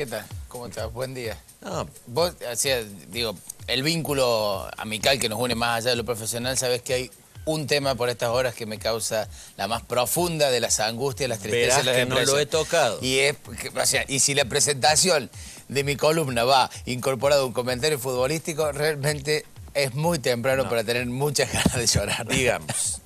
¿Qué tal? ¿Cómo estás? Buen día. No, Vos, digo, el vínculo amical que nos une más allá de lo profesional, sabés que hay un tema por estas horas que me causa la más profunda de las angustias, las tristezas verás y las que no lo he depresiones. tocado. Y es, y si la presentación de mi columna va incorporado un comentario futbolístico, realmente es muy temprano para tener muchas ganas de llorar. Digamos,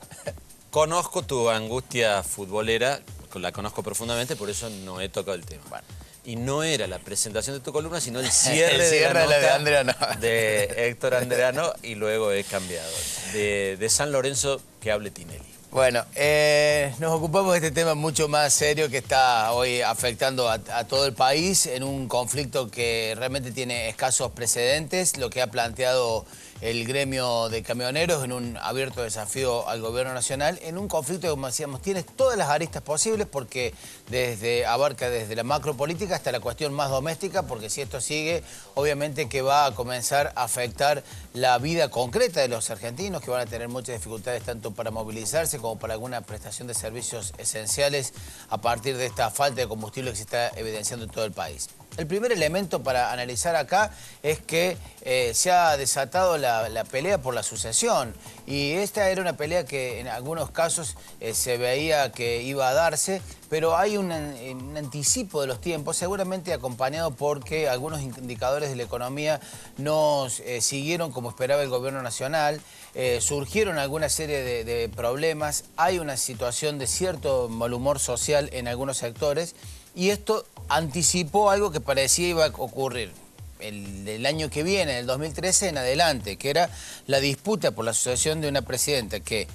conozco tu angustia futbolera, la conozco profundamente, por eso no he tocado el tema. Bueno. Y no era la presentación de tu columna, sino el cierre, El cierre de la de nota Andreano. de Héctor Andreano, y luego he cambiado. De San Lorenzo, que hable Tinelli. Bueno, nos ocupamos de este tema mucho más serio que está hoy afectando a todo el país en un conflicto que realmente tiene escasos precedentes, lo que ha planteado el gremio de camioneros en un abierto desafío al gobierno nacional, en un conflicto que, como decíamos, tiene todas las aristas posibles porque abarca desde la macropolítica hasta la cuestión más doméstica, porque si esto sigue, obviamente que va a comenzar a afectar la vida concreta de los argentinos, que van a tener muchas dificultades tanto para movilizarse como para alguna prestación de servicios esenciales a partir de esta falta de combustible que se está evidenciando en todo el país. El primer elemento para analizar acá es que se ha desatado la pelea por la sucesión, y esta era una pelea que en algunos casos se veía que iba a darse, pero hay un anticipo de los tiempos, seguramente acompañado porque algunos indicadores de la economía no siguieron como esperaba el gobierno nacional, surgieron alguna serie de problemas, hay una situación de cierto mal humor social en algunos sectores, y esto anticipó algo que parecía iba a ocurrir el año que viene, el 2013 en adelante, que era la disputa por la sucesión de una presidenta que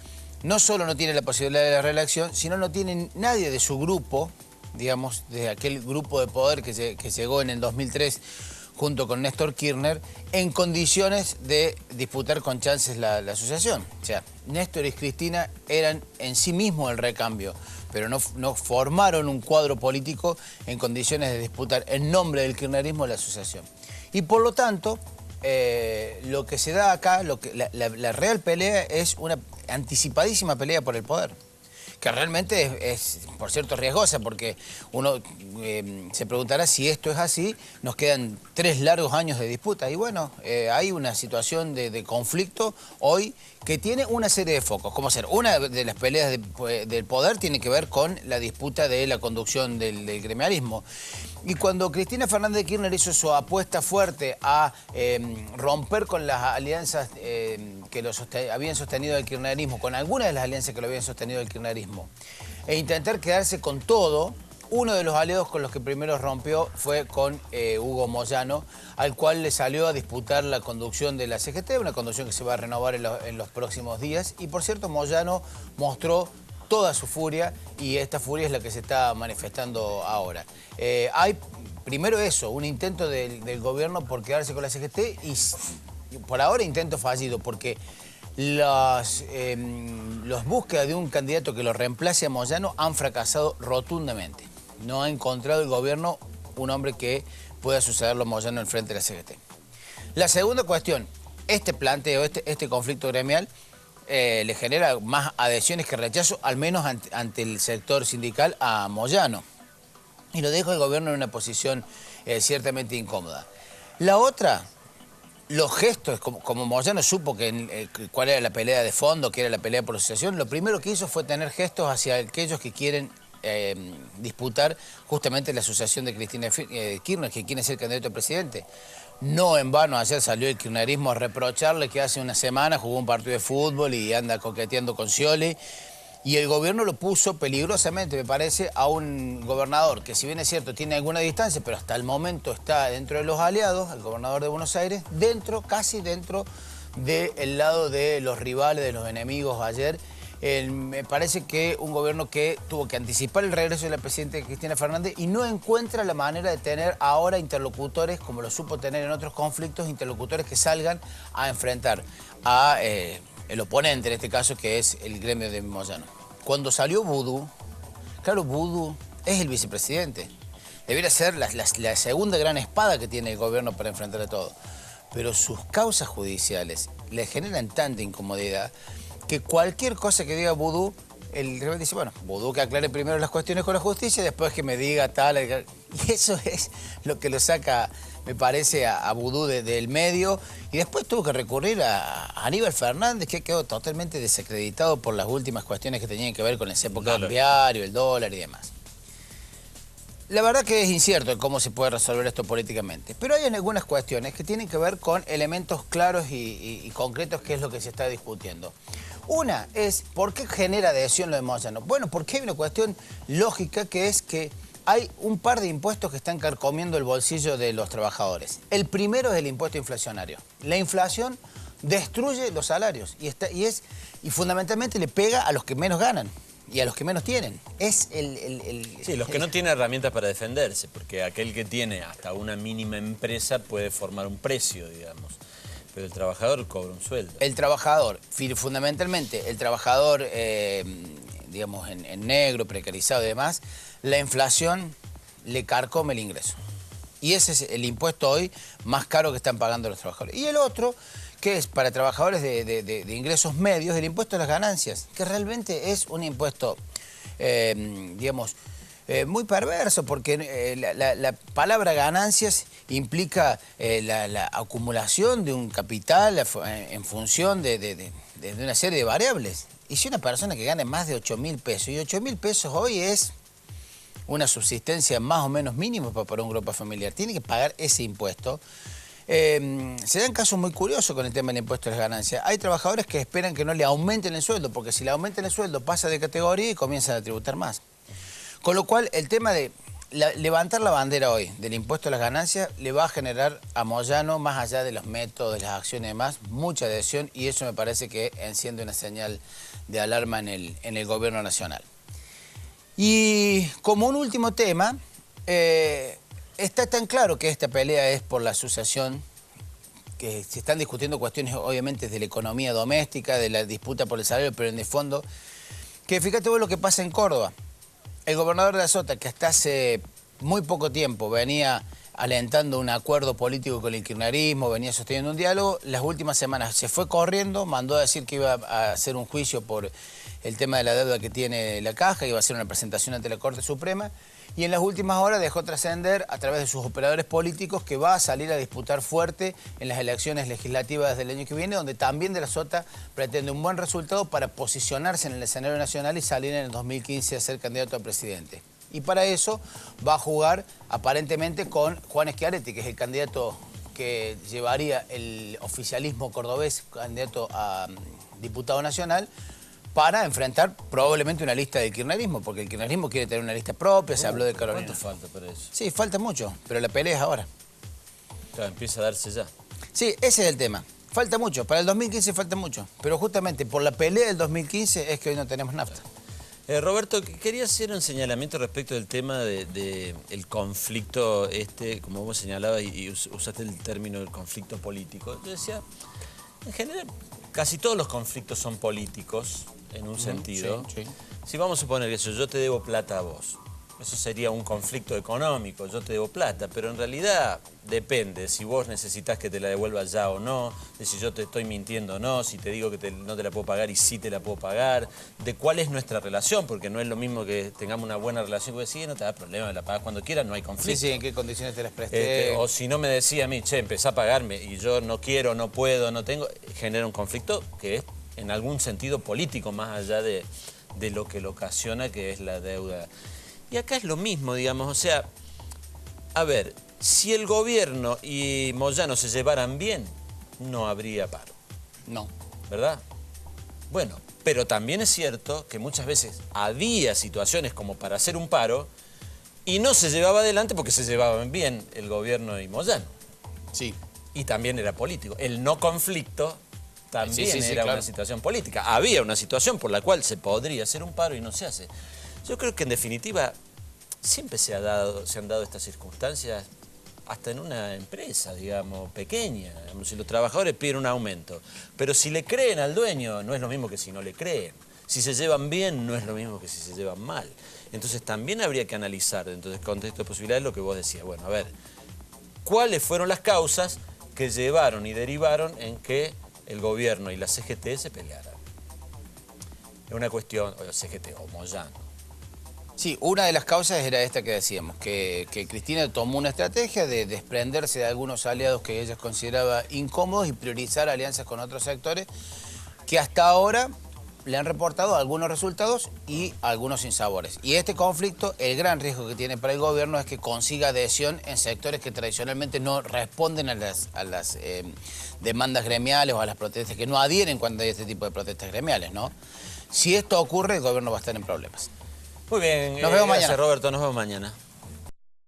no solo no tiene la posibilidad de la reelección, sino no tiene nadie de su grupo, digamos, de aquel grupo de poder que llegó en el 2003 junto con Néstor Kirchner, en condiciones de disputar con chances la sucesión. O sea, Néstor y Cristina eran en sí mismos el recambio, pero no formaron un cuadro político en condiciones de disputar en nombre del kirchnerismo la sucesión. Y por lo tanto, lo que se da acá, la real pelea es una anticipadísima pelea por el poder, que realmente es, por cierto, riesgosa, porque uno se preguntará si esto es así, nos quedan 3 largos años de disputa, y bueno, hay una situación de conflicto hoy que tiene una serie de focos, como ser una de las peleas del poder tiene que ver con la disputa de la conducción del gremialismo. Y cuando Cristina Fernández de Kirchner hizo su apuesta fuerte a romper con las alianzas que habían sostenido el kirchnerismo, con algunas de las alianzas que lo habían sostenido el kirchnerismo, e intentar quedarse con todo, uno de los aliados con los que primero rompió fue con Hugo Moyano, al cual le salió a disputar la conducción de la CGT, una conducción que se va a renovar en los próximos días. Y por cierto, Moyano mostró toda su furia, y esta furia es la que se está manifestando ahora. Hay primero eso, un intento del gobierno por quedarse con la CGT, y por ahora intento fallido, porque las búsquedas de un candidato que lo reemplace a Moyano han fracasado rotundamente. No ha encontrado el gobierno un hombre que pueda sucederlo a Moyano en frente de la CGT. La segunda cuestión, este planteo, este conflicto gremial, le genera más adhesiones que rechazo, al menos ante el sector sindical, a Moyano. Y lo deja el gobierno en una posición ciertamente incómoda. La otra, los gestos, como Moyano supo cuál era la pelea de fondo, que era la pelea por la sucesión, lo primero que hizo fue tener gestos hacia aquellos que quieren disputar justamente la sucesión de Cristina Kirchner, que quiere ser candidato a presidente. No en vano ayer salió el kirchnerismo a reprocharle que hace una semana jugó un partido de fútbol y anda coqueteando con Scioli. Y el gobierno lo puso peligrosamente, me parece, a un gobernador que, si bien es cierto, tiene alguna distancia, pero hasta el momento está dentro de los aliados, el gobernador de Buenos Aires, casi dentro del lado de los rivales, de los enemigos ayer. Me parece que un gobierno que tuvo que anticipar el regreso de la presidenta Cristina Fernández y no encuentra la manera de tener ahora interlocutores, como lo supo tener en otros conflictos, interlocutores que salgan a enfrentar a el oponente, en este caso, que es el gremio de Moyano. Cuando salió Vudú, claro, Vudú es el vicepresidente. Debería ser la segunda gran espada que tiene el gobierno para enfrentar a todo. Pero sus causas judiciales le generan tanta incomodidad que cualquier cosa que diga Vudú el rebelde dice, bueno, Vudú que aclare primero las cuestiones con la justicia y después que me diga tal. Y eso es lo que lo saca, me parece, a Vudú del medio. Y después tuvo que recurrir a Aníbal Fernández, que quedó totalmente desacreditado por las últimas cuestiones que tenían que ver con el cepo cambiario, el dólar y demás. La verdad que es incierto cómo se puede resolver esto políticamente, pero hay algunas cuestiones que tienen que ver con elementos claros y concretos, que es lo que se está discutiendo. Una es, ¿por qué genera adhesión lo de Moyano? Bueno, porque hay una cuestión lógica, que es que hay un par de impuestos que están carcomiendo el bolsillo de los trabajadores. El primero es el impuesto inflacionario. La inflación destruye los salarios y fundamentalmente le pega a los que menos ganan y a los que menos tienen. Sí, los que no tienen herramientas para defenderse, porque aquel que tiene hasta una mínima empresa puede formar un precio, digamos. Pero el trabajador cobra un sueldo. El trabajador, fundamentalmente, el trabajador, digamos, en negro, precarizado y demás, la inflación le carcome el ingreso. Y ese es el impuesto hoy más caro que están pagando los trabajadores. Y el otro, que es para trabajadores de ingresos medios, el impuesto a las ganancias, que realmente es un impuesto, digamos, muy perverso, porque la palabra ganancias implica la acumulación de un capital en función de una serie de variables. Y si una persona que gane más de 8.000 pesos, y 8.000 pesos hoy es una subsistencia más o menos mínima para un grupo familiar, tiene que pagar ese impuesto. Se dan casos muy curiosos con el tema del impuesto a las ganancias. Hay trabajadores que esperan que no le aumenten el sueldo, porque si le aumentan el sueldo pasa de categoría y comienzan a tributar más. Con lo cual, el tema de levantar la bandera hoy del impuesto a las ganancias le va a generar a Moyano, más allá de los métodos, de las acciones y demás, mucha adhesión, y eso me parece que enciende una señal de alarma en el gobierno nacional. Y como un último tema, está tan claro que esta pelea es por la asociación, que se están discutiendo cuestiones obviamente de la economía doméstica, de la disputa por el salario, pero en el fondo, que fíjate vos lo que pasa en Córdoba. El gobernador de la Sota, que hasta hace muy poco tiempo venía alentando un acuerdo político con el kirchnerismo, venía sosteniendo un diálogo, las últimas semanas se fue corriendo, mandó a decir que iba a hacer un juicio por el tema de la deuda que tiene la Caja, iba a hacer una presentación ante la Corte Suprema, y en las últimas horas dejó trascender a través de sus operadores políticos que va a salir a disputar fuerte en las elecciones legislativas del año que viene, donde también de la Sota pretende un buen resultado para posicionarse en el escenario nacional y salir en el 2015 a ser candidato a presidente. Y para eso va a jugar aparentemente con Juan Schiaretti, que es el candidato que llevaría el oficialismo cordobés, candidato a diputado nacional, para enfrentar probablemente una lista del kirchnerismo, porque el kirchnerismo quiere tener una lista propia, se habló de Carolina. ¿Cuánto falta para eso? Sí, falta mucho, pero la pelea es ahora. Claro, empieza a darse ya. Sí, ese es el tema. Falta mucho, para el 2015 falta mucho, pero justamente por la pelea del 2015 es que hoy no tenemos nafta. Roberto, quería hacer un señalamiento respecto del tema del conflicto como vos señalabas y usaste el término del conflicto político. Yo decía, en general, casi todos los conflictos son políticos, en un sentido. Sí, sí. Si vamos a suponer que yo te debo plata a vos, eso sería un conflicto económico, yo te debo plata, pero en realidad depende si vos necesitas que te la devuelva ya o no, de si yo te estoy mintiendo o no, si te digo que no te la puedo pagar y sí te la puedo pagar, de cuál es nuestra relación, porque no es lo mismo que tengamos una buena relación, porque sí, no te da problema, me la pagas cuando quieras, no hay conflicto. Sí, sí, en qué condiciones te las presté. O si no me decía a mí, che, empezá a pagarme y yo no quiero, no puedo, no tengo, genera un conflicto que es en algún sentido político, más allá de lo que lo ocasiona, que es la deuda. Y acá es lo mismo, digamos, o sea, a ver, si el gobierno y Moyano se llevaran bien, no habría paro. No. ¿Verdad? Bueno, pero también es cierto que muchas veces había situaciones como para hacer un paro y no se llevaba adelante porque se llevaban bien el gobierno y Moyano. Sí. Y también era político. El no conflicto también era claro, una situación política. Había una situación por la cual se podría hacer un paro y no se hace. Yo creo que en definitiva siempre se han dado estas circunstancias hasta en una empresa, digamos, pequeña. Digamos, si los trabajadores piden un aumento, pero si le creen al dueño no es lo mismo que si no le creen. Si se llevan bien no es lo mismo que si se llevan mal. Entonces también habría que analizar dentro del contexto de posibilidades lo que vos decías. Bueno, a ver, ¿cuáles fueron las causas que llevaron y derivaron en que el gobierno y la CGT se pelearan? Es una cuestión, o CGT, o Moyano. Sí, una de las causas era esta que decíamos, que Cristina tomó una estrategia de desprenderse de algunos aliados que ella consideraba incómodos y priorizar alianzas con otros sectores que hasta ahora le han reportado algunos resultados y algunos sinsabores. Y este conflicto, el gran riesgo que tiene para el gobierno es que consiga adhesión en sectores que tradicionalmente no responden a las demandas gremiales o a las protestas, que no adhieren cuando hay este tipo de protestas gremiales, ¿no? Si esto ocurre, el gobierno va a estar en problemas. Muy bien, Nos vemos gracias, mañana. Roberto, nos vemos mañana.